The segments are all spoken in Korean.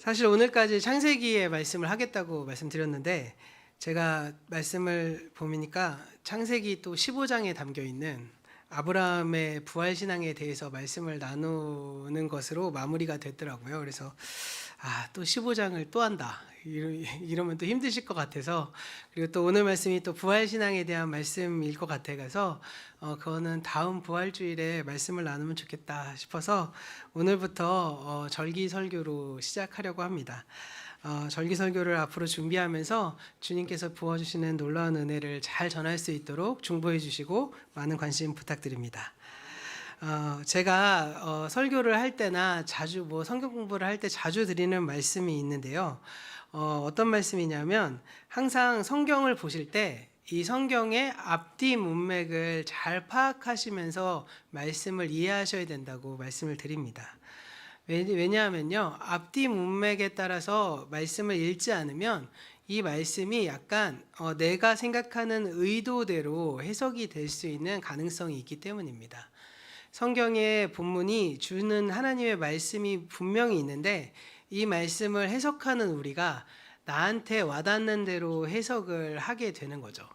사실 오늘까지 창세기의 말씀을 하겠다고 말씀드렸는데 제가 말씀을 보니까 창세기 또 15장에 담겨 있는 아브라함의 부활 신앙에 대해서 말씀을 나누는 것으로 마무리가 됐더라고요. 그래서 또 15장을 또 한다. 이러면 또 힘드실 것 같아서, 그리고 또 오늘 말씀이 또 부활 신앙에 대한 말씀일 것 같아서 그거는 다음 부활 주일에 말씀을 나누면 좋겠다 싶어서 오늘부터 절기 설교로 시작하려고 합니다. 절기 설교를 앞으로 준비하면서 주님께서 부어주시는 놀라운 은혜를 잘 전할 수 있도록 중보해 주시고 많은 관심 부탁드립니다. 제가 설교를 할 때나 자주 성경 공부를 할 때 자주 드리는 말씀이 있는데요. 어떤 말씀이냐면, 항상 성경을 보실 때 이 성경의 앞뒤 문맥을 잘 파악하시면서 말씀을 이해하셔야 된다고 말씀을 드립니다. 왜냐하면요, 앞뒤 문맥에 따라서 말씀을 읽지 않으면 이 말씀이 약간 내가 생각하는 의도대로 해석이 될 수 있는 가능성이 있기 때문입니다. 성경의 본문이 주는 하나님의 말씀이 분명히 있는데 이 말씀을 해석하는 우리가 나한테 와닿는 대로 해석을 하게 되는 거죠.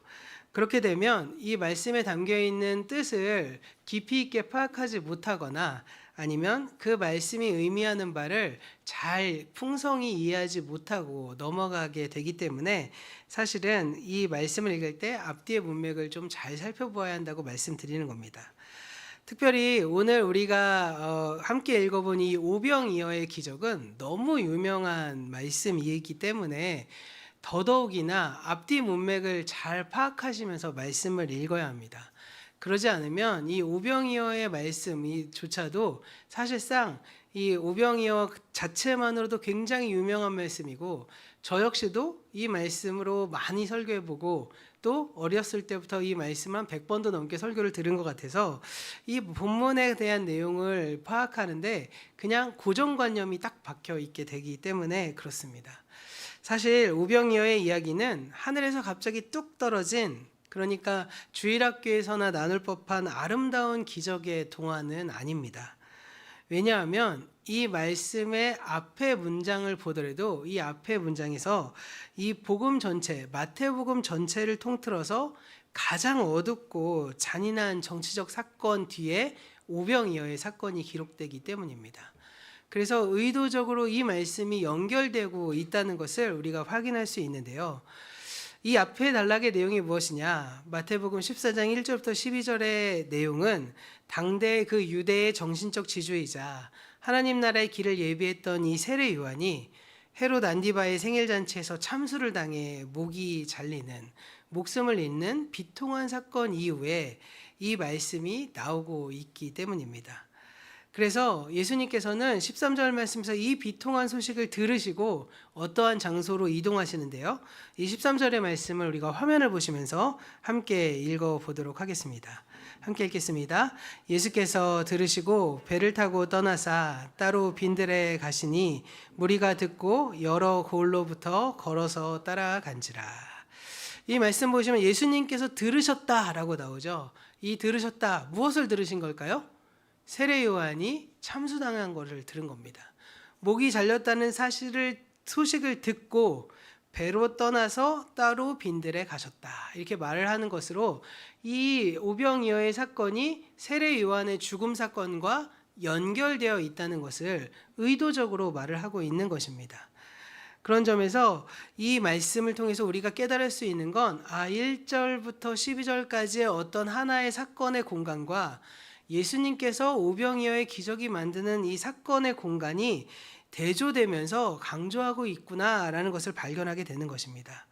그렇게 되면 이 말씀에 담겨 있는 뜻을 깊이 있게 파악하지 못하거나 아니면 그 말씀이 의미하는 바를 잘 풍성히 이해하지 못하고 넘어가게 되기 때문에 사실은 이 말씀을 읽을 때 앞뒤의 문맥을 좀 잘 살펴보아야 한다고 말씀드리는 겁니다. 특별히 오늘 우리가 함께 읽어본 이 오병이어의 기적은 너무 유명한 말씀이기 때문에 더더욱이나 앞뒤 문맥을 잘 파악하시면서 말씀을 읽어야 합니다. 그러지 않으면 이 오병이어의 말씀조차도 사실상 이 오병이어 자체만으로도 굉장히 유명한 말씀이고, 저 역시도 이 말씀으로 많이 설교해보고 또 어렸을 때부터 이 말씀 한 100번도 넘게 설교를 들은 것 같아서 이 본문에 대한 내용을 파악하는데 그냥 고정관념이 딱 박혀 있게 되기 때문에 그렇습니다. 사실 오병이어의 이야기는 하늘에서 갑자기 뚝 떨어진, 그러니까 주일학교에서나 나눌 법한 아름다운 기적의 동화는 아닙니다. 왜냐하면 이 말씀의 앞에 문장을 보더라도 이 앞에 문장에서 이 복음 전체, 마태복음 전체를 통틀어서 가장 어둡고 잔인한 정치적 사건 뒤에 오병이어의 사건이 기록되기 때문입니다. 그래서 의도적으로 이 말씀이 연결되고 있다는 것을 우리가 확인할 수 있는데요. 이 앞에 단락의 내용이 무엇이냐? 마태복음 14장 1절부터 12절의 내용은 당대 그 유대의 정신적 지주이자 하나님 나라의 길을 예비했던 이 세례 요한이 헤롯 안디바의 생일잔치에서 참수를 당해 목이 잘리는, 목숨을 잃는 비통한 사건 이후에 이 말씀이 나오고 있기 때문입니다. 그래서 예수님께서는 13절 말씀에서 이 비통한 소식을 들으시고 어떠한 장소로 이동하시는데요. 이 13절의 말씀을 우리가 화면을 보시면서 함께 읽어보도록 하겠습니다. 함께 읽겠습니다. 예수께서 들으시고 배를 타고 떠나사 따로 빈들에 가시니 무리가 듣고 여러 고을로부터 걸어서 따라간지라. 이 말씀 보시면 예수님께서 들으셨다라고 나오죠. 이 들으셨다, 무엇을 들으신 걸까요? 세례 요한이 참수당한 것을 들은 겁니다. 목이 잘렸다는 소식을 듣고 배로 떠나서 따로 빈들에 가셨다, 이렇게 말을 하는 것으로 이 오병이어의 사건이 세례 요한의 죽음 사건과 연결되어 있다는 것을 의도적으로 말을 하고 있는 것입니다. 그런 점에서 이 말씀을 통해서 우리가 깨달을 수 있는 건 1절부터 12절까지의 어떤 하나의 사건의 공간과 예수님께서 오병이어의 기적이 만드는 이 사건의 공간이 대조되면서 강조하고 있구나라는 것을 발견하게 되는 것입니다.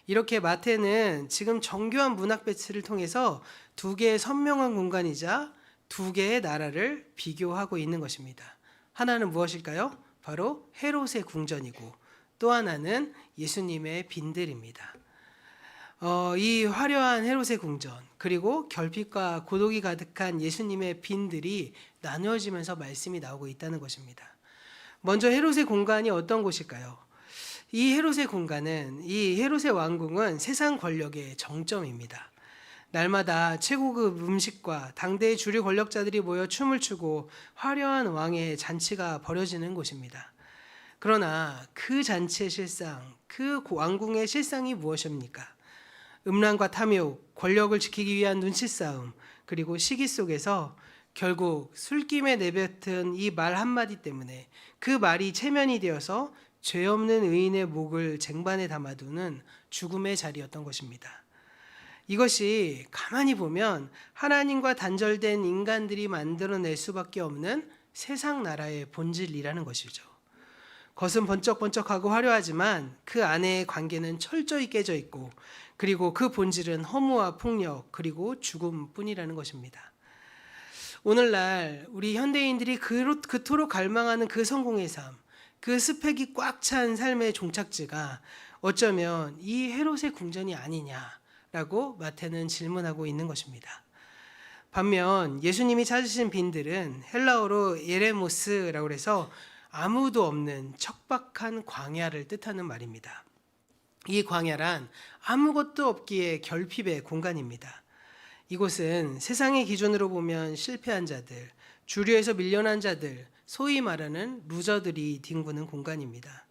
이렇게 마태는 지금 정교한 문학 배치를 통해서 두 개의 선명한 공간이자 두 개의 나라를 비교하고 있는 것입니다. 하나는 무엇일까요? 바로 헤롯의 궁전이고 또 하나는 예수님의 빈들입니다. 이 화려한 헤롯의 궁전, 그리고 결핍과 고독이 가득한 예수님의 빈들이 나누어지면서 말씀이 나오고 있다는 것입니다. 먼저 헤롯의 공간이 어떤 곳일까요? 이 헤롯의 공간은, 이 헤롯의 왕궁은 세상 권력의 정점입니다. 날마다 최고급 음식과 당대의 주류 권력자들이 모여 춤을 추고 화려한 왕의 잔치가 벌어지는 곳입니다. 그러나 그 잔치의 실상, 그 왕궁의 실상이 무엇입니까? 음란과 탐욕, 권력을 지키기 위한 눈치싸움, 그리고 시기 속에서 결국 술김에 내뱉은 이 말 한마디 때문에 그 말이 체면이 되어서 죄 없는 의인의 목을 쟁반에 담아두는 죽음의 자리였던 것입니다. 이것이 가만히 보면 하나님과 단절된 인간들이 만들어낼 수밖에 없는 세상 나라의 본질이라는 것이죠. 겉은 번쩍번쩍하고 화려하지만 그 안의 관계는 철저히 깨져 있고, 그리고 그 본질은 허무와 폭력 그리고 죽음뿐이라는 것입니다. 오늘날 우리 현대인들이 그토록 갈망하는 그 성공의 삶, 그 스펙이 꽉 찬 삶의 종착지가 어쩌면 이 헤롯의 궁전이 아니냐라고 마태는 질문하고 있는 것입니다. 반면 예수님이 찾으신 빈들은 헬라어로 예레모스라고 해서 아무도 없는 척박한 광야를 뜻하는 말입니다. 이 광야란 아무것도 없기에 결핍의 공간입니다. 이곳은 세상의 기준으로 보면 실패한 자들, 주류에서 밀려난 자들, 소위 말하는 루저들이 뒹구는 공간입니다.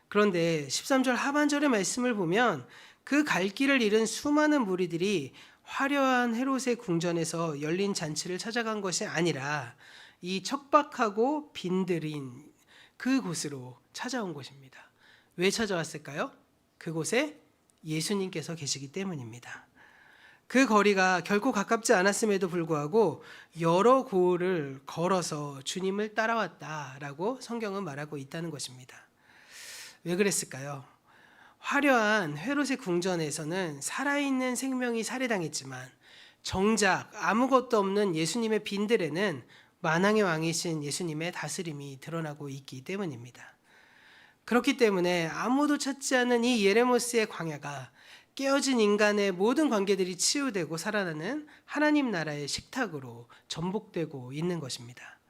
그런데 13절 하반절의 말씀을 보면 그 갈 길을 잃은 수많은 무리들이 화려한 헤롯의 궁전에서 열린 잔치를 찾아간 것이 아니라 이 척박하고 빈들인 그곳으로 찾아온 것입니다. 왜 찾아왔을까요? 그곳에 예수님께서 계시기 때문입니다. 그 거리가 결코 가깝지 않았음에도 불구하고 여러 고을을 걸어서 주님을 따라왔다라고 성경은 말하고 있다는 것입니다. 왜 그랬을까요? 화려한 헤롯의 궁전에서는 살아있는 생명이 살해당했지만 정작 아무것도 없는 예수님의 빈들에는 만왕의 왕이신 예수님의 다스림이 드러나고 있기 때문입니다. 그렇기 때문에 아무도 찾지 않은 이 예레모스의 광야가 깨어진 인간의 모든 관계들이 치유되고 살아나는 하나님 나라의 식탁으로 전복되고 있는 것입니다.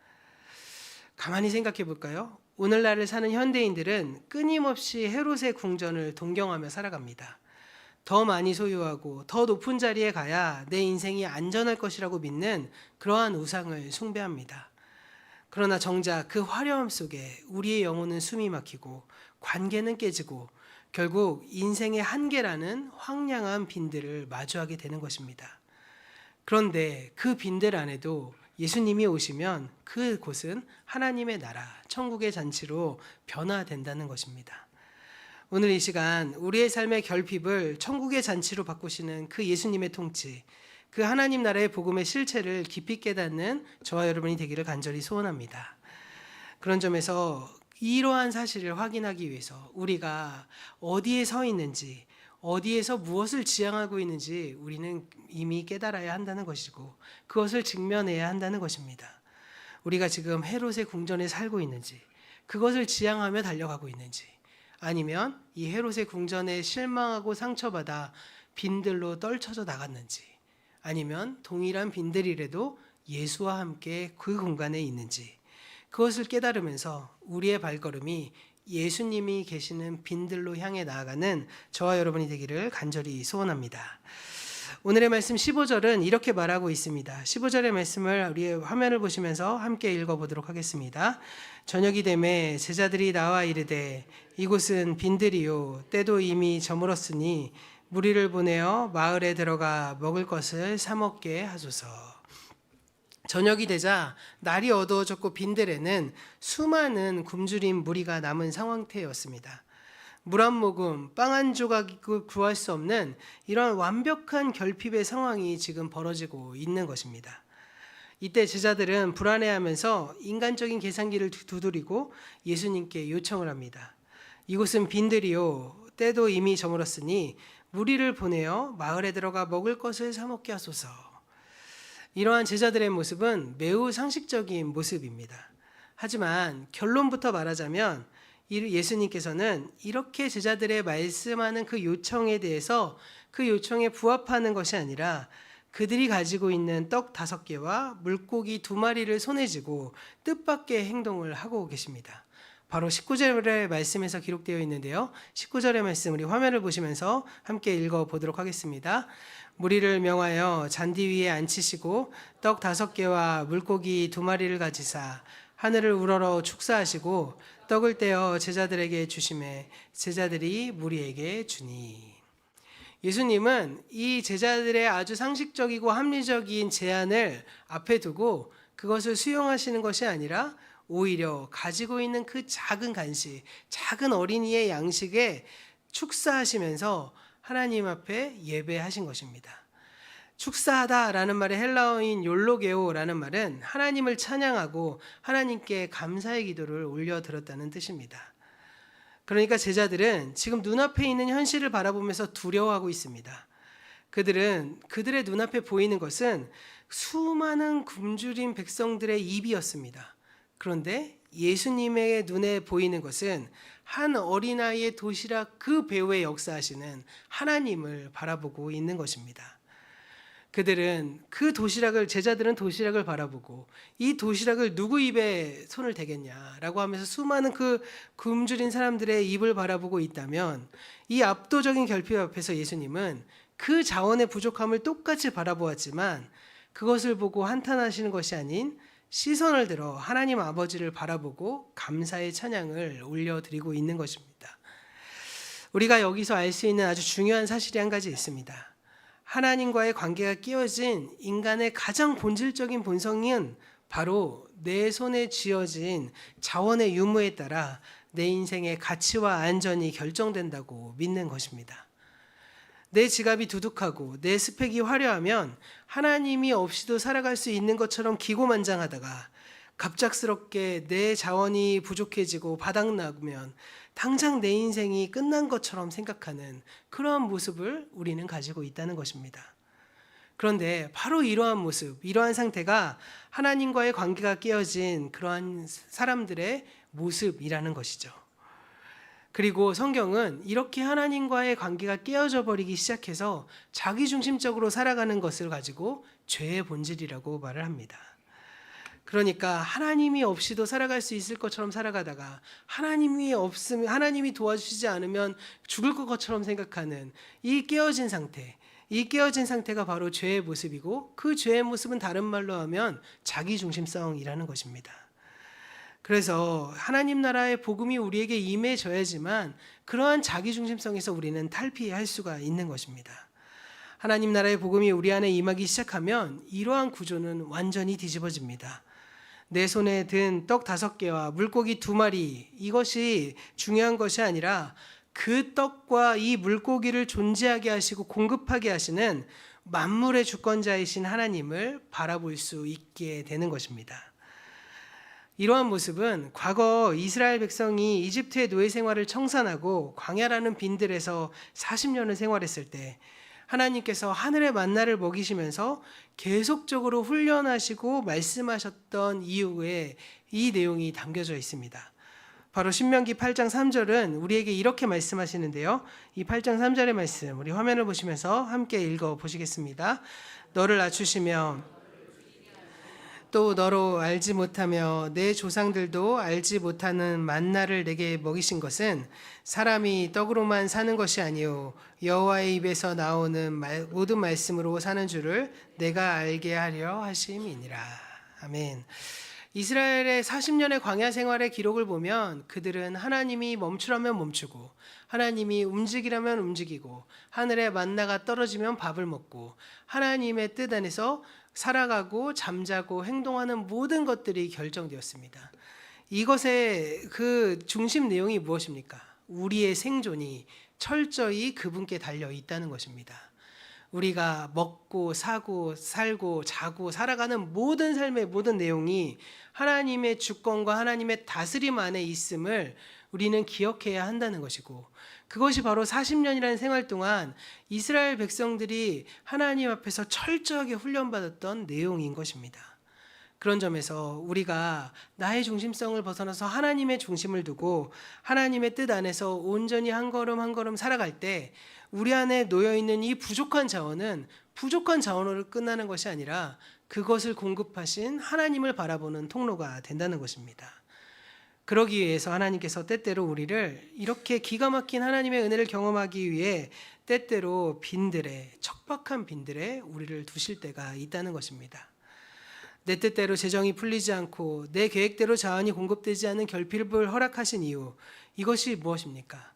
가만히 생각해 볼까요? 오늘날을 사는 현대인들은 끊임없이 헤롯의 궁전을 동경하며 살아갑니다. 더 많이 소유하고 더 높은 자리에 가야 내 인생이 안전할 것이라고 믿는 그러한 우상을 숭배합니다. 그러나 정작 그 화려함 속에 우리의 영혼은 숨이 막히고 관계는 깨지고 결국 인생의 한계라는 황량한 빈들을 마주하게 되는 것입니다. 그런데 그 빈들 안에도 예수님이 오시면 그곳은 하나님의 나라, 천국의 잔치로 변화된다는 것입니다. 오늘 이 시간 우리의 삶의 결핍을 천국의 잔치로 바꾸시는 그 예수님의 통치, 그 하나님 나라의 복음의 실체를 깊이 깨닫는 저와 여러분이 되기를 간절히 소원합니다. 그런 점에서 이러한 사실을 확인하기 위해서 우리가 어디에 서 있는지, 어디에서 무엇을 지향하고 있는지 우리는 이미 깨달아야 한다는 것이고 그것을 직면해야 한다는 것입니다. 우리가 지금 헤롯의 궁전에 살고 있는지, 그것을 지향하며 달려가고 있는지, 아니면 이 헤롯의 궁전에 실망하고 상처받아 빈들로 떨쳐져 나갔는지, 아니면 동일한 빈들이라도 예수와 함께 그 공간에 있는지, 그것을 깨달으면서 우리의 발걸음이 예수님이 계시는 빈들로 향해 나아가는 저와 여러분이 되기를 간절히 소원합니다. 오늘의 말씀 15절은 이렇게 말하고 있습니다. 15절의 말씀을 우리의 화면을 보시면서 함께 읽어보도록 하겠습니다. 저녁이 되매 제자들이 나와 이르되 이곳은 빈들이요 때도 이미 저물었으니 무리를 보내어 마을에 들어가 먹을 것을 사 먹게 하소서. 저녁이 되자 날이 어두워졌고 빈들에는 수많은 굶주린 무리가 남은 상태였습니다. 물 한 모금, 빵 한 조각 구할 수 없는 이런 완벽한 결핍의 상황이 지금 벌어지고 있는 것입니다. 이때 제자들은 불안해하면서 인간적인 계산기를 두드리고 예수님께 요청을 합니다. 이곳은 빈들이요 때도 이미 저물었으니 무리를 보내어 마을에 들어가 먹을 것을 사 먹게 하소서. 이러한 제자들의 모습은 매우 상식적인 모습입니다. 하지만 결론부터 말하자면 예수님께서는 이렇게 제자들의 말씀하는 그 요청에 대해서 그 요청에 부합하는 것이 아니라 그들이 가지고 있는 떡 5개와 물고기 2마리를 손에 쥐고 뜻밖의 행동을 하고 계십니다. 바로 19절의 말씀에서 기록되어 있는데요. 19절의 말씀 우리 화면을 보시면서 함께 읽어보도록 하겠습니다. 무리를 명하여 잔디 위에 앉히시고 떡 5개와 물고기 2마리를 가지사 하늘을 우러러 축사하시고 떡을 떼어 제자들에게 주심에 제자들이 무리에게 주니. 예수님은 이 제자들의 아주 상식적이고 합리적인 제안을 앞에 두고 그것을 수용하시는 것이 아니라 오히려 가지고 있는 그 작은 간식, 작은 어린이의 양식에 축사하시면서 하나님 앞에 예배하신 것입니다. 축사하다라는 말의 헬라어인 욜로게오라는 말은 하나님을 찬양하고 하나님께 감사의 기도를 올려드렸다는 뜻입니다. 그러니까 제자들은 지금 눈앞에 있는 현실을 바라보면서 두려워하고 있습니다. 그들은 그들의 눈앞에 보이는 것은 수많은 굶주린 백성들의 입이었습니다. 그런데 예수님의 눈에 보이는 것은 한 어린아이의 도시락 그 배후에 역사하시는 하나님을 바라보고 있는 것입니다. 그들은 제자들은 도시락을 바라보고 이 도시락을 누구 입에 손을 대겠냐라고 하면서 수많은 그 굶주린 사람들의 입을 바라보고 있다면, 이 압도적인 결핍 앞에서 예수님은 그 자원의 부족함을 똑같이 바라보았지만 그것을 보고 한탄하시는 것이 아닌 시선을 들어 하나님 아버지를 바라보고 감사의 찬양을 올려드리고 있는 것입니다. 우리가 여기서 알 수 있는 아주 중요한 사실이 한 가지 있습니다. 하나님과의 관계가 끼어진 인간의 가장 본질적인 본성은 바로 내 손에 쥐어진 자원의 유무에 따라 내 인생의 가치와 안전이 결정된다고 믿는 것입니다. 내 지갑이 두둑하고 내 스펙이 화려하면 하나님이 없이도 살아갈 수 있는 것처럼 기고만장하다가 갑작스럽게 내 자원이 부족해지고 바닥나면 당장 내 인생이 끝난 것처럼 생각하는 그러한 모습을 우리는 가지고 있다는 것입니다. 그런데 바로 이러한 모습, 이러한 상태가 하나님과의 관계가 깨어진 그러한 사람들의 모습이라는 것이죠. 그리고 성경은 이렇게 하나님과의 관계가 깨어져 버리기 시작해서 자기중심적으로 살아가는 것을 가지고 죄의 본질이라고 말을 합니다. 그러니까 하나님이 없이도 살아갈 수 있을 것처럼 살아가다가 하나님이 도와주시지 않으면 죽을 것처럼 생각하는 이 깨어진 상태가 바로 죄의 모습이고, 그 죄의 모습은 다른 말로 하면 자기중심성이라는 것입니다. 그래서 하나님 나라의 복음이 우리에게 임해져야지만 그러한 자기중심성에서 우리는 탈피할 수가 있는 것입니다. 하나님 나라의 복음이 우리 안에 임하기 시작하면 이러한 구조는 완전히 뒤집어집니다. 내 손에 든 떡 5개와 물고기 2마리, 이것이 중요한 것이 아니라 그 떡과 이 물고기를 존재하게 하시고 공급하게 하시는 만물의 주권자이신 하나님을 바라볼 수 있게 되는 것입니다. 이러한 모습은 과거 이스라엘 백성이 이집트의 노예 생활을 청산하고 광야라는 빈들에서 40년을 생활했을 때 하나님께서 하늘의 만나를 먹이시면서 계속적으로 훈련하시고 말씀하셨던 이유에 이 내용이 담겨져 있습니다. 바로 신명기 8장 3절은 우리에게 이렇게 말씀하시는데요. 이 8장 3절의 말씀 우리 화면을 보시면서 함께 읽어보시겠습니다. 너를 낮추시며 또 너로 알지 못하며 내 조상들도 알지 못하는 만나를 내게 먹이신 것은 사람이 떡으로만 사는 것이 아니요 여호와의 입에서 나오는 모든 말씀으로 사는 줄을 내가 알게 하려 하심이니라. 아멘. 이스라엘의 40년의 광야 생활의 기록을 보면 그들은 하나님이 멈추라면 멈추고 하나님이 움직이라면 움직이고 하늘에 만나가 떨어지면 밥을 먹고 하나님의 뜻 안에서 살아가고 잠자고 행동하는 모든 것들이 결정되었습니다. 이것의 그 중심 내용이 무엇입니까? 우리의 생존이 철저히 그분께 달려 있다는 것입니다. 우리가 먹고 사고 살고 자고 살아가는 모든 삶의 모든 내용이 하나님의 주권과 하나님의 다스림 안에 있음을 우리는 기억해야 한다는 것이고, 그것이 바로 40년이라는 생활 동안 이스라엘 백성들이 하나님 앞에서 철저하게 훈련받았던 내용인 것입니다. 그런 점에서 우리가 나의 중심성을 벗어나서 하나님의 중심을 두고 하나님의 뜻 안에서 온전히 한 걸음 한 걸음 살아갈 때 우리 안에 놓여있는 이 부족한 자원은 부족한 자원으로 끝나는 것이 아니라 그것을 공급하신 하나님을 바라보는 통로가 된다는 것입니다. 그러기 위해서 하나님께서 때때로 우리를 이렇게 기가 막힌 하나님의 은혜를 경험하기 위해 때때로 빈들에, 척박한 빈들에 우리를 두실 때가 있다는 것입니다. 내 뜻대로 재정이 풀리지 않고 내 계획대로 자원이 공급되지 않는 결핍을 허락하신 이유, 이것이 무엇입니까?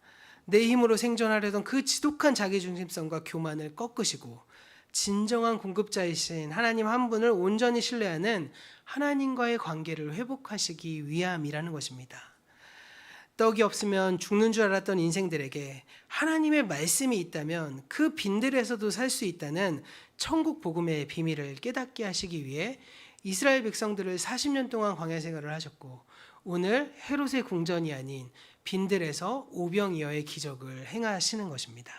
내 힘으로 생존하려던 그 지독한 자기중심성과 교만을 꺾으시고 진정한 공급자이신 하나님 한 분을 온전히 신뢰하는 하나님과의 관계를 회복하시기 위함이라는 것입니다. 떡이 없으면 죽는 줄 알았던 인생들에게 하나님의 말씀이 있다면 그 빈들에서도 살 수 있다는 천국 복음의 비밀을 깨닫게 하시기 위해 이스라엘 백성들을 40년 동안 광야 생활을 하셨고 오늘 헤롯의 궁전이 아닌 빈들에서 오병이어의 기적을 행하시는 것입니다.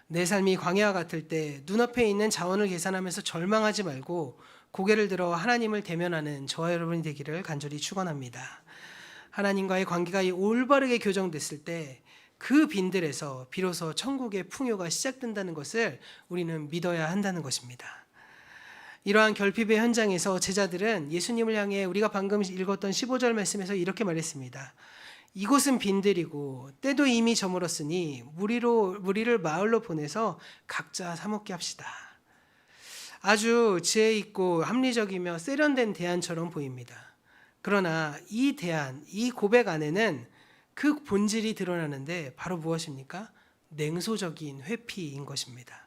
내 삶이 광야와 같을 때 눈앞에 있는 자원을 계산하면서 절망하지 말고 고개를 들어 하나님을 대면하는 저와 여러분이 되기를 간절히 축원합니다. 하나님과의 관계가 올바르게 교정됐을 때 그 빈들에서 비로소 천국의 풍요가 시작된다는 것을 우리는 믿어야 한다는 것입니다. 이러한 결핍의 현장에서 제자들은 예수님을 향해 우리가 방금 읽었던 15절 말씀에서 이렇게 말했습니다. 이곳은 빈들이고 때도 이미 저물었으니 무리를 마을로 보내서 각자 사 먹게 합시다. 아주 지혜 있고 합리적이며 세련된 대안처럼 보입니다. 그러나 이 대안, 이 고백 안에는 그 본질이 드러나는데 바로 무엇입니까? 냉소적인 회피인 것입니다.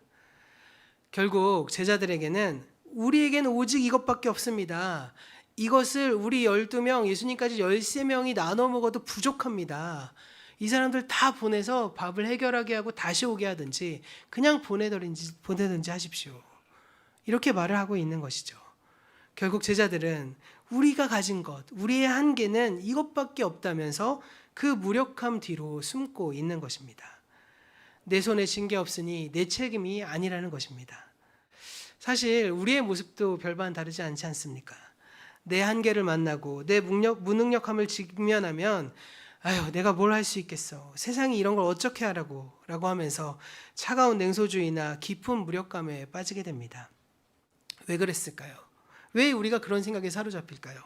결국 제자들에게는 우리에게는 오직 이것밖에 없습니다. 이것을 우리 12명, 예수님까지 13명이 나눠 먹어도 부족합니다. 이 사람들 다 보내서 밥을 해결하게 하고 다시 오게 하든지 그냥 보내든지 하십시오. 이렇게 말을 하고 있는 것이죠. 결국 제자들은 우리가 가진 것, 우리의 한계는 이것밖에 없다면서 그 무력함 뒤로 숨고 있는 것입니다. 내 손에 쥔 게 없으니 내 책임이 아니라는 것입니다. 사실 우리의 모습도 별반 다르지 않지 않습니까? 내 한계를 만나고 내 무능력함을 직면하면 아유 내가 뭘 할 수 있겠어. 세상이 이런 걸 어떻게 하라고 라고 하면서 차가운 냉소주의나 깊은 무력감에 빠지게 됩니다. 왜 그랬을까요? 왜 우리가 그런 생각에 사로잡힐까요?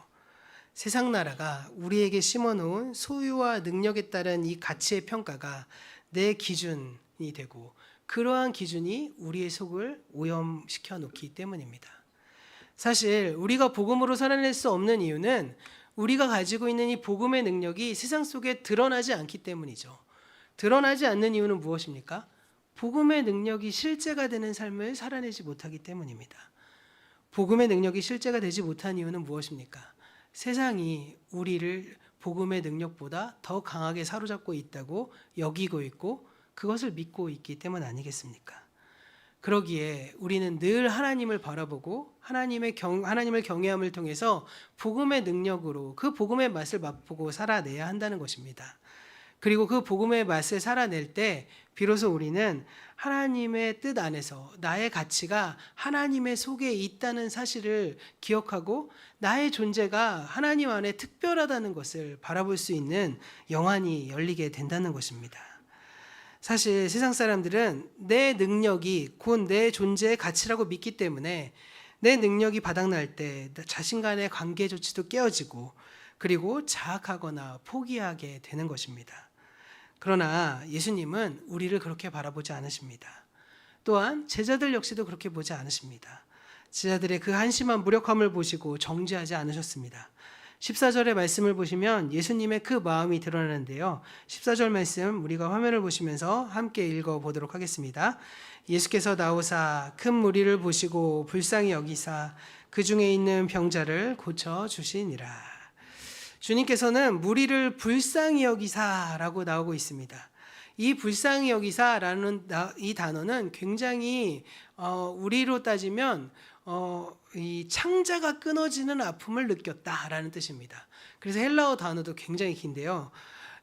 세상 나라가 우리에게 심어놓은 소유와 능력에 따른 이 가치의 평가가 내 기준이 되고 그러한 기준이 우리의 속을 오염시켜 놓기 때문입니다. 사실 우리가 복음으로 살아낼 수 없는 이유는 우리가 가지고 있는 이 복음의 능력이 세상 속에 드러나지 않기 때문이죠. 드러나지 않는 이유는 무엇입니까? 복음의 능력이 실제가 되는 삶을 살아내지 못하기 때문입니다. 복음의 능력이 실제가 되지 못한 이유는 무엇입니까? 세상이 우리를 복음의 능력보다 더 강하게 사로잡고 있다고 여기고 있고 그것을 믿고 있기 때문 아니겠습니까? 그러기에 우리는 늘 하나님을 바라보고 하나님을 경외함을 통해서 복음의 능력으로 그 복음의 맛을 맛보고 살아내야 한다는 것입니다. 그리고 그 복음의 맛을 살아낼 때 비로소 우리는 하나님의 뜻 안에서 나의 가치가 하나님의 속에 있다는 사실을 기억하고 나의 존재가 하나님 안에 특별하다는 것을 바라볼 수 있는 영안이 열리게 된다는 것입니다. 사실 세상 사람들은 내 능력이 곧 내 존재의 가치라고 믿기 때문에 내 능력이 바닥날 때 자신 간의 관계조차도 깨어지고 그리고 자학하거나 포기하게 되는 것입니다. 그러나 예수님은 우리를 그렇게 바라보지 않으십니다. 또한 제자들 역시도 그렇게 보지 않으십니다. 제자들의 그 한심한 무력함을 보시고 정죄하지 않으셨습니다. 14절의 말씀을 보시면 예수님의 그 마음이 드러나는데요. 14절 말씀 우리가 화면을 보시면서 함께 읽어보도록 하겠습니다. 예수께서 나오사 큰 무리를 보시고 불쌍히 여기사 그 중에 있는 병자를 고쳐주시니라. 주님께서는 무리를 불쌍히 여기사라고 나오고 있습니다. 이 불쌍히 여기사라는 이 단어는 굉장히 우리로 따지면 이 창자가 끊어지는 아픔을 느꼈다라는 뜻입니다. 그래서 헬라어 단어도 굉장히 긴데요.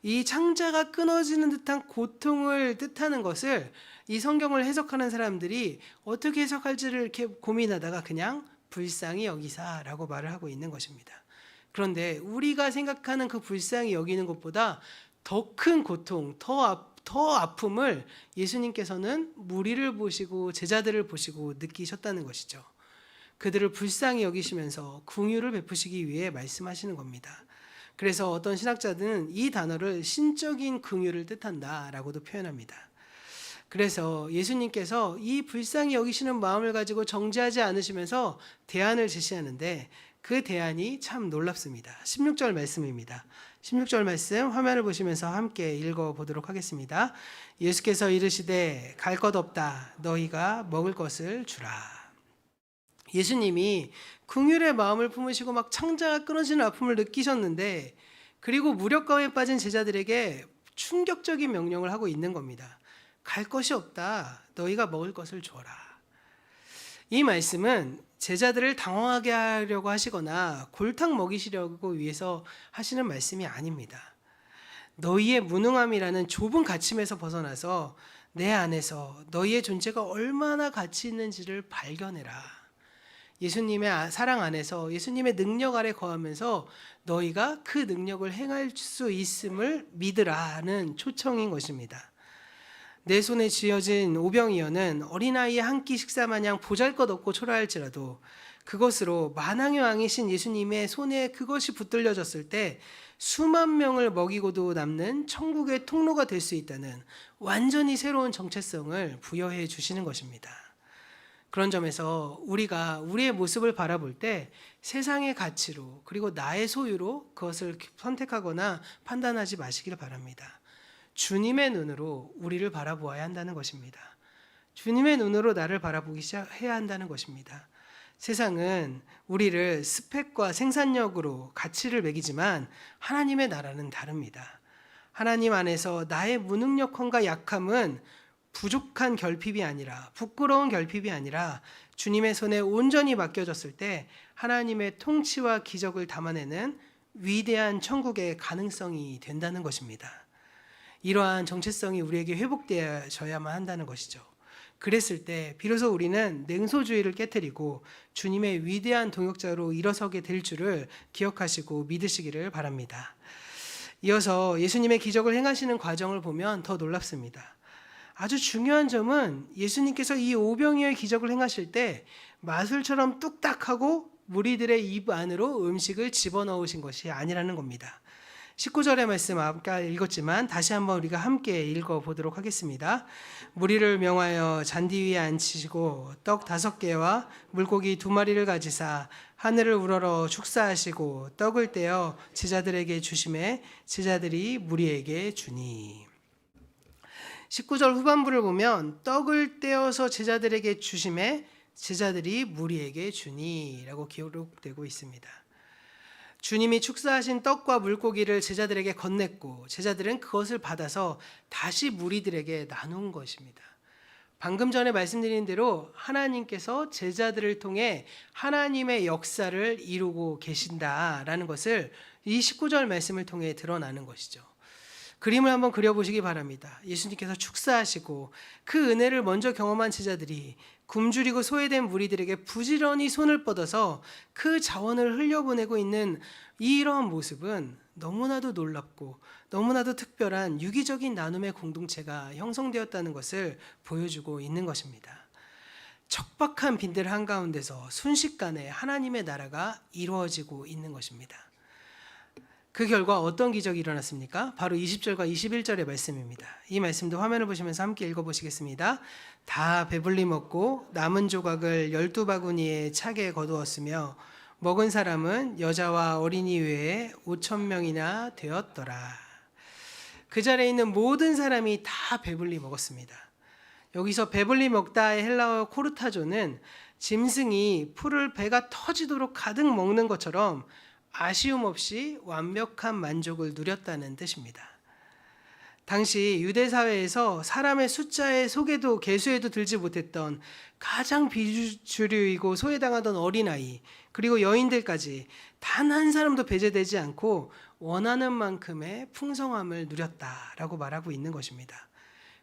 이 창자가 끊어지는 듯한 고통을 뜻하는 것을 이 성경을 해석하는 사람들이 어떻게 해석할지를 이렇게 고민하다가 그냥 불쌍히 여기사라고 말을 하고 있는 것입니다. 그런데 우리가 생각하는 그 불쌍히 여기는 것보다 더 큰 고통, 더 아픔을 예수님께서는 무리를 보시고 제자들을 보시고 느끼셨다는 것이죠. 그들을 불쌍히 여기시면서 긍휼을 베푸시기 위해 말씀하시는 겁니다. 그래서 어떤 신학자들은 이 단어를 신적인 긍휼을 뜻한다라고도 표현합니다. 그래서 예수님께서 이 불쌍히 여기시는 마음을 가지고 정죄하지 않으시면서 대안을 제시하는데 그 대안이 참 놀랍습니다. 16절 말씀입니다. 16절 말씀 화면을 보시면서 함께 읽어보도록 하겠습니다. 예수께서 이르시되 갈 것 없다. 너희가 먹을 것을 주라. 예수님이 긍휼의 마음을 품으시고 막 창자가 끊어지는 아픔을 느끼셨는데 그리고 무력감에 빠진 제자들에게 충격적인 명령을 하고 있는 겁니다. 갈 것이 없다. 너희가 먹을 것을 줘라. 이 말씀은 제자들을 당황하게 하려고 하시거나 골탕 먹이시려고 위해서 하시는 말씀이 아닙니다. 너희의 무능함이라는 좁은 갇힘에서 벗어나서 내 안에서 너희의 존재가 얼마나 가치 있는지를 발견해라. 예수님의 사랑 안에서 예수님의 능력 아래 거하면서 너희가 그 능력을 행할 수 있음을 믿으라는 초청인 것입니다. 내 손에 쥐어진 오병이어는 어린아이의 한 끼 식사 마냥 보잘것없고 초라할지라도 그것으로 만왕의 왕이신 예수님의 손에 그것이 붙들려졌을 때 수만 명을 먹이고도 남는 천국의 통로가 될 수 있다는 완전히 새로운 정체성을 부여해 주시는 것입니다. 그런 점에서 우리가 우리의 모습을 바라볼 때 세상의 가치로 그리고 나의 소유로 그것을 선택하거나 판단하지 마시길 바랍니다. 주님의 눈으로 우리를 바라보아야 한다는 것입니다. 주님의 눈으로 나를 바라보기 시작해야 한다는 것입니다. 세상은 우리를 스펙과 생산력으로 가치를 매기지만 하나님의 나라는 다릅니다. 하나님 안에서 나의 무능력함과 약함은 부족한 결핍이 아니라 부끄러운 결핍이 아니라 주님의 손에 온전히 맡겨졌을 때 하나님의 통치와 기적을 담아내는 위대한 천국의 가능성이 된다는 것입니다. 이러한 정체성이 우리에게 회복되어야만 한다는 것이죠. 그랬을 때 비로소 우리는 냉소주의를 깨뜨리고 주님의 위대한 동역자로 일어서게 될 줄을 기억하시고 믿으시기를 바랍니다. 이어서 예수님의 기적을 행하시는 과정을 보면 더 놀랍습니다. 아주 중요한 점은 예수님께서 이 오병이어의 기적을 행하실 때 마술처럼 뚝딱하고 무리들의 입 안으로 음식을 집어넣으신 것이 아니라는 겁니다. 19절의 말씀 아까 읽었지만 다시 한번 우리가 함께 읽어보도록 하겠습니다. 무리를 명하여 잔디 위에 앉히시고 떡 5개와 물고기 2마리를 가지사 하늘을 우러러 축사하시고 떡을 떼어 제자들에게 주시매 제자들이 무리에게 주니. 19절 후반부를 보면 떡을 떼어서 제자들에게 주시매 제자들이 무리에게 주니 라고 기록되고 있습니다. 주님이 축사하신 떡과 물고기를 제자들에게 건넸고 제자들은 그것을 받아서 다시 무리들에게 나눈 것입니다. 방금 전에 말씀드린 대로 하나님께서 제자들을 통해 하나님의 역사를 이루고 계신다라는 것을 이 19절 말씀을 통해 드러나는 것이죠. 그림을 한번 그려보시기 바랍니다. 예수님께서 축사하시고 그 은혜를 먼저 경험한 제자들이 굶주리고 소외된 무리들에게 부지런히 손을 뻗어서 그 자원을 흘려보내고 있는 이러한 모습은 너무나도 놀랍고 너무나도 특별한 유기적인 나눔의 공동체가 형성되었다는 것을 보여주고 있는 것입니다. 척박한 빈들 한가운데서 순식간에 하나님의 나라가 이루어지고 있는 것입니다. 그 결과 어떤 기적이 일어났습니까? 바로 20절과 21절의 말씀입니다. 이 말씀도 화면을 보시면서 함께 읽어보시겠습니다. 다 배불리 먹고 남은 조각을 12바구니에 차게 거두었으며 먹은 사람은 여자와 어린이 외에 5,000명이나 되었더라. 그 자리에 있는 모든 사람이 다 배불리 먹었습니다. 여기서 배불리 먹다의 헬라어 코르타조는 짐승이 풀을 배가 터지도록 가득 먹는 것처럼 아쉬움 없이 완벽한 만족을 누렸다는 뜻입니다. 당시 유대 사회에서 사람의 숫자의 속에도 개수에도 들지 못했던 가장 비주류이고 소외당하던 어린아이 그리고 여인들까지 단 한 사람도 배제되지 않고 원하는 만큼의 풍성함을 누렸다라고 말하고 있는 것입니다.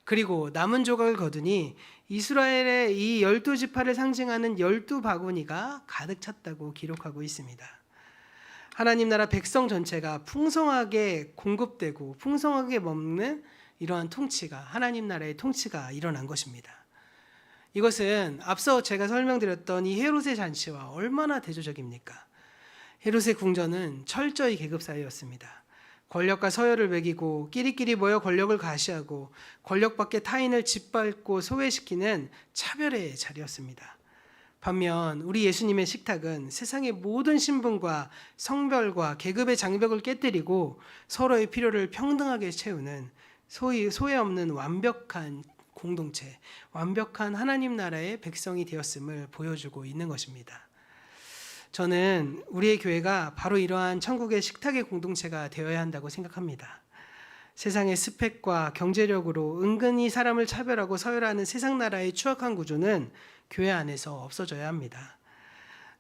그리고 남은 조각을 거두니 이스라엘의 이 12지파를 상징하는 12바구니가 가득 찼다고 기록하고 있습니다. 하나님 나라 백성 전체가 풍성하게 공급되고 풍성하게 먹는 이러한 통치가 하나님 나라의 통치가 일어난 것입니다. 이것은 앞서 제가 설명드렸던 이 헤롯의 잔치와 얼마나 대조적입니까? 헤롯의 궁전은 철저히 계급 사회였습니다. 권력과 서열을 매기고 끼리끼리 모여 권력을 과시하고 권력 밖에 타인을 짓밟고 소외시키는 차별의 자리였습니다. 반면 우리 예수님의 식탁은 세상의 모든 신분과 성별과 계급의 장벽을 깨뜨리고 서로의 필요를 평등하게 채우는 소위 소외 없는 완벽한 공동체, 완벽한 하나님 나라의 백성이 되었음을 보여주고 있는 것입니다. 저는 우리의 교회가 바로 이러한 천국의 식탁의 공동체가 되어야 한다고 생각합니다. 세상의 스펙과 경제력으로 은근히 사람을 차별하고 서열하는 세상 나라의 추악한 구조는 교회 안에서 없어져야 합니다.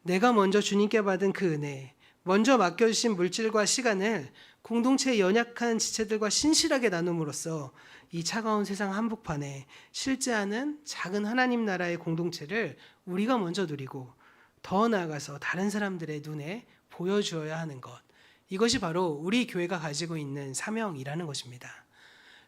내가 먼저 주님께 받은 그 은혜, 먼저 맡겨주신 물질과 시간을 공동체의 연약한 지체들과 신실하게 나눔으로써 이 차가운 세상 한복판에 실제하는 작은 하나님 나라의 공동체를 우리가 먼저 누리고 더 나아가서 다른 사람들의 눈에 보여주어야 하는 것, 이것이 바로 우리 교회가 가지고 있는 사명이라는 것입니다.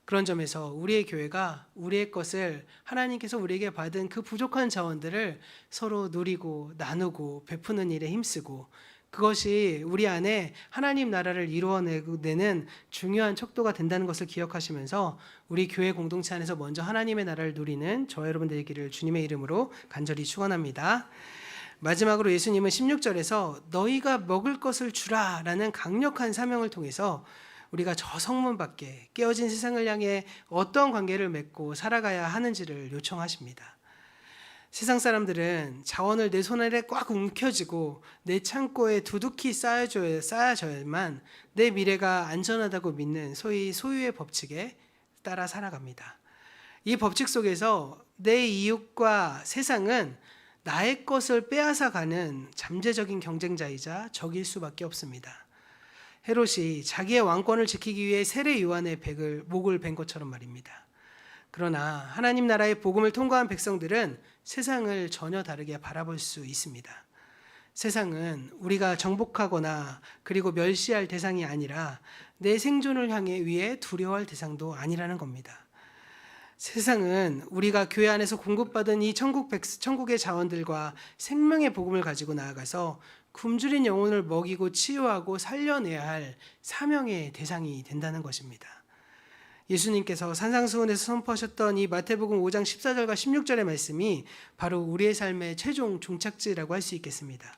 그런 점에서 우리의 교회가 우리의 것을 하나님께서 우리에게 받은 그 부족한 자원들을 서로 누리고 나누고 베푸는 일에 힘쓰고, 그것이 우리 안에 하나님 나라를 이루어내는 중요한 척도가 된다는 것을 기억하시면서 우리 교회 공동체 안에서 먼저 하나님의 나라를 누리는 저와 여러분 되기를 주님의 이름으로 간절히 축원합니다. 마지막으로 예수님은 16절에서 너희가 먹을 것을 주라 라는 강력한 사명을 통해서 우리가 저 성문 밖에 깨어진 세상을 향해 어떤 관계를 맺고 살아가야 하는지를 요청하십니다. 세상 사람들은 자원을 내 손 안에 꽉 움켜쥐고 내 창고에 두둑히 쌓아줘야만 내 미래가 안전하다고 믿는 소위 소유의 법칙에 따라 살아갑니다. 이 법칙 속에서 내 이웃과 세상은 나의 것을 빼앗아가는 잠재적인 경쟁자이자 적일 수밖에 없습니다. 헤롯이 자기의 왕권을 지키기 위해 세례 요한의 목을 벤 것처럼 말입니다. 그러나 하나님 나라의 복음을 통과한 백성들은 세상을 전혀 다르게 바라볼 수 있습니다. 세상은 우리가 정복하거나 그리고 멸시할 대상이 아니라 내 생존을 향해 위해 두려워할 대상도 아니라는 겁니다. 세상은 우리가 교회 안에서 공급받은 이 천국의 자원들과 생명의 복음을 가지고 나아가서 굶주린 영혼을 먹이고 치유하고 살려내야 할 사명의 대상이 된다는 것입니다. 예수님께서 산상수훈에서 선포하셨던 이 마태복음 5장 14절과 16절의 말씀이 바로 우리의 삶의 최종 종착지라고 할 수 있겠습니다.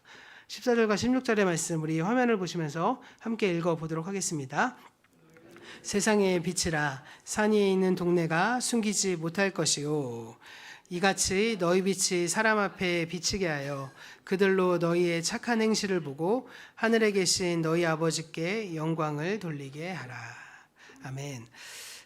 14절과 16절의 말씀 우리 화면을 보시면서 함께 읽어보도록 하겠습니다. 세상의 빛이라 산 위에 있는 동네가 숨기지 못할 것이요 이같이 너희 빛이 사람 앞에 비치게 하여 그들로 너희의 착한 행실을 보고 하늘에 계신 너희 아버지께 영광을 돌리게 하라. 아멘.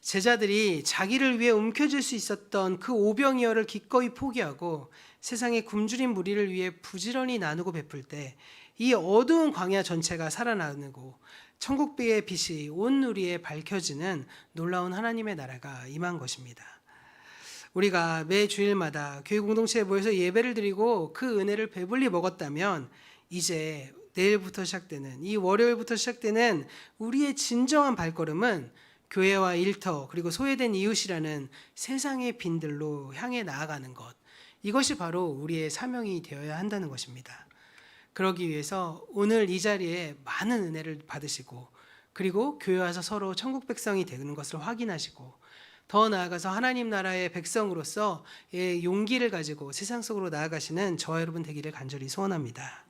제자들이 자기를 위해 움켜쥘 수 있었던 그 오병이어를 기꺼이 포기하고 세상의 굶주린 무리를 위해 부지런히 나누고 베풀 때 이 어두운 광야 전체가 살아나고 천국비의 빛이 온 누리에 밝혀지는 놀라운 하나님의 나라가 임한 것입니다. 우리가 매 주일마다 교회 공동체에 모여서 예배를 드리고 그 은혜를 배불리 먹었다면 이제 내일부터 시작되는 이 월요일부터 시작되는 우리의 진정한 발걸음은 교회와 일터 그리고 소외된 이웃이라는 세상의 빈들로 향해 나아가는 것, 이것이 바로 우리의 사명이 되어야 한다는 것입니다. 그러기 위해서 오늘 이 자리에 많은 은혜를 받으시고 그리고 교회 와서 서로 천국 백성이 되는 것을 확인하시고 더 나아가서 하나님 나라의 백성으로서 용기를 가지고 세상 속으로 나아가시는 저와 여러분 되기를 간절히 소원합니다.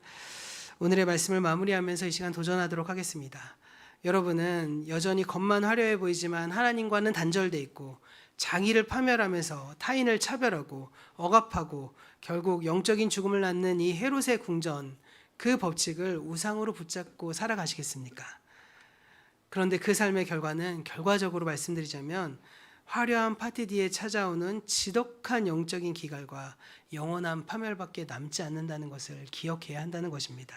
오늘의 말씀을 마무리하면서 이 시간 도전하도록 하겠습니다. 여러분은 여전히 겉만 화려해 보이지만 하나님과는 단절돼 있고 자기를 파멸하면서 타인을 차별하고 억압하고 결국 영적인 죽음을 낳는 이 헤롯의 궁전, 그 법칙을 우상으로 붙잡고 살아가시겠습니까? 그런데 그 삶의 결과는 결과적으로 말씀드리자면 화려한 파티 뒤에 찾아오는 지독한 영적인 기갈과 영원한 파멸밖에 남지 않는다는 것을 기억해야 한다는 것입니다.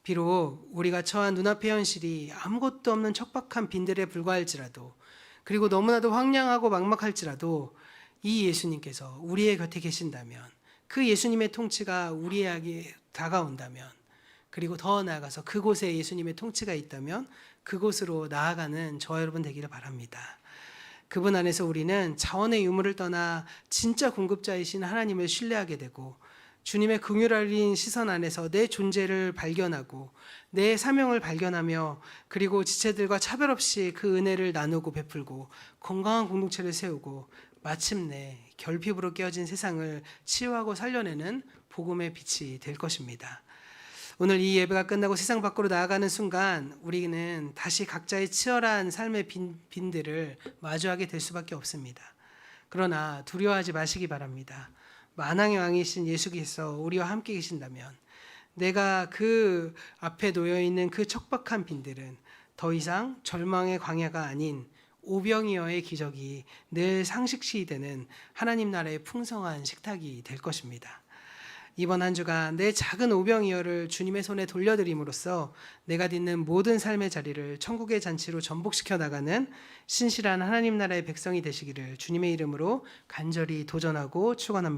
비록 우리가 처한 눈앞의 현실이 아무것도 없는 척박한 빈들에 불과할지라도 그리고 너무나도 황량하고 막막할지라도 이 예수님께서 우리의 곁에 계신다면 그 예수님의 통치가 우리에게 다가온다면 그리고 더 나아가서 그곳에 예수님의 통치가 있다면 그곳으로 나아가는 저와 여러분 되기를 바랍니다. 그분 안에서 우리는 자원의 유무를 떠나 진짜 공급자이신 하나님을 신뢰하게 되고 주님의 긍휼하신 시선 안에서 내 존재를 발견하고 내 사명을 발견하며 그리고 지체들과 차별 없이 그 은혜를 나누고 베풀고 건강한 공동체를 세우고 마침내 결핍으로 깨어진 세상을 치유하고 살려내는 복음의 빛이 될 것입니다. 오늘 이 예배가 끝나고 세상 밖으로 나아가는 순간 우리는 다시 각자의 치열한 삶의 빈들을 마주하게 될 수밖에 없습니다. 그러나 두려워하지 마시기 바랍니다. 만왕의 왕이신 예수께서 우리와 함께 계신다면 내가 그 앞에 놓여 있는 그 척박한 빈들은 더 이상 절망의 광야가 아닌 오병이어의 기적이 늘 상식시 되는 하나님 나라의 풍성한 식탁이 될 것입니다. 이번 한 주간 내 작은 오병이어를 주님의 손에 돌려드림으로써 내가 딛는 모든 삶의 자리를 천국의 잔치로 전복시켜 나가는 신실한 하나님 나라의 백성이 되시기를 주님의 이름으로 간절히 도전하고 축원합니다.